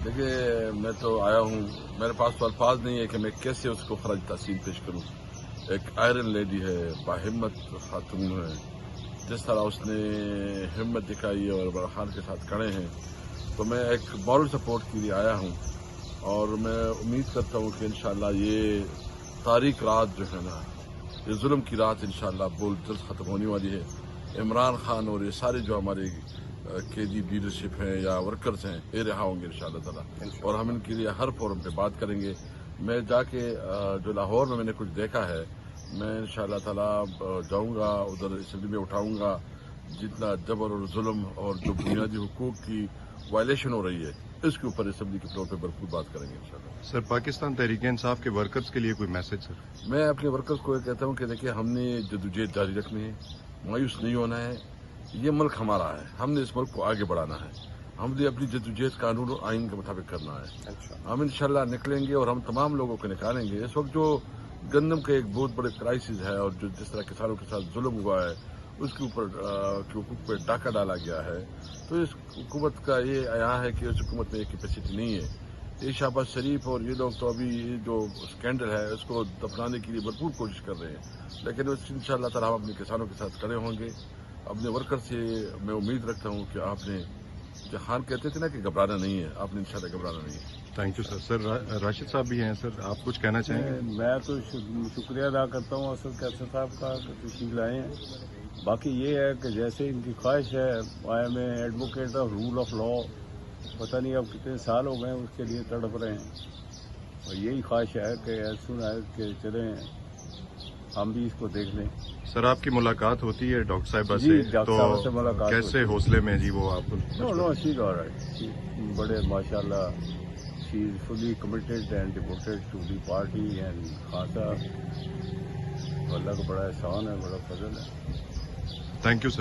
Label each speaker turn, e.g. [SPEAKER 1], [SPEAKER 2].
[SPEAKER 1] دیکھیے میں تو آیا ہوں، میرے پاس تو الفاظ نہیں ہے کہ میں کیسے اس کو خراج تحسین پیش کروں. ایک آئرن لیڈی ہے، باہمت خاتون ہے، جس طرح اس نے ہمت دکھائی ہے اور عمران خان کے ساتھ کھڑے ہیں، تو میں ایک مورل سپورٹ کے لیے آیا ہوں. اور میں امید کرتا ہوں کہ انشاءاللہ یہ تاریک رات جو ہے نا، یہ ظلم کی رات انشاءاللہ بہت جلد ختم ہونے والی ہے. عمران خان اور یہ سارے جو ہمارے قیدی لیڈرشپ ہیں یا ورکرز ہیں، یہ رہا ہوں گے انشاءاللہ تعالیٰ، اور ہم ان کے لیے ہر فورم پہ بات کریں گے. میں جا کے جو لاہور میں نے کچھ دیکھا ہے، میں انشاءاللہ تعالیٰ جاؤں گا ادھر، اسمبلی میں اٹھاؤں گا جتنا جبر اور ظلم اور جو بنیادی حقوق کی وائلیشن ہو رہی ہے، اس کے اوپر اسمبلی کے فلور پہ بھرپور بات کریں گے انشاءاللہ.
[SPEAKER 2] سر، پاکستان تحریک انصاف کے ورکرز کے لیے کوئی میسج سر؟
[SPEAKER 1] میں اپنے ورکرز کو یہ کہتا ہوں کہ دیکھیے، ہم نے جدوجہد جاری رکھنی ہے، مایوس نہیں ہونا ہے. یہ ملک ہمارا ہے، ہم نے اس ملک کو آگے بڑھانا ہے. ہم نے اپنی جدوجہد قانون اور آئین کے مطابق کرنا ہے. ہم انشاءاللہ نکلیں گے اور ہم تمام لوگوں کو نکالیں گے. اس وقت جو گندم کا ایک بہت بڑے کرائسس ہے اور جو جس طرح کسانوں کے ساتھ ظلم ہوا ہے، اس کے اوپر حقوق پہ ڈاکہ ڈالا گیا ہے، تو اس حکومت کا یہ عیاں ہے کہ اس حکومت میں یہ کیپیسٹی نہیں ہے. یہ شہباز شریف اور یہ لوگ تو ابھی یہ جو اسکینڈل ہے اس کو دفنانے کے لیے بھرپور کوشش کر رہے ہیں، لیکن انشاءاللہ تعالیٰ ہم اپنے کسانوں کے ساتھ کھڑے ہوں گے. اپنے ورکر سے میں امید رکھتا ہوں کہ آپ نے، خان کہتے تھے نا کہ گھبرانا نہیں ہے، آپ نے انشاءاللہ گھبرانا نہیں ہے.
[SPEAKER 2] Thank you sir. Sir, Rashid صاحب بھی ہیں سر، آپ کچھ کہنا چاہیں گے؟
[SPEAKER 3] میں تو شکریہ ادا کرتا ہوں اسد کیسر صاحب کا کہ تشریف لائے ہیں. باقی یہ ہے کہ جیسے ان کی خواہش ہے، I am a advocate of rule of law, پتہ نہیں اب کتنے سال ہو گئے اس کے لیے تڑپ رہے ہیں، اور یہی خواہش ہے کہ ایسا ہے کہ چلیں ہم بھی اس کو دیکھ لیں.
[SPEAKER 2] سر، آپ کی ملاقات ہوتی ہے ڈاکٹر صاحبہ
[SPEAKER 3] جی،
[SPEAKER 2] سے،
[SPEAKER 3] ڈاکٹر صاحبہ سے ملاقات
[SPEAKER 2] کیسے
[SPEAKER 3] ہوتی ہے.
[SPEAKER 2] حوصلے میں جی وہ آپ؟
[SPEAKER 3] No she is alright. بڑے ماشاء اللہ she is fully committed and devoted to the party and خاصا اللہ کا بڑا احسان ہے، بڑا فضل ہے.
[SPEAKER 2] Thank you sir.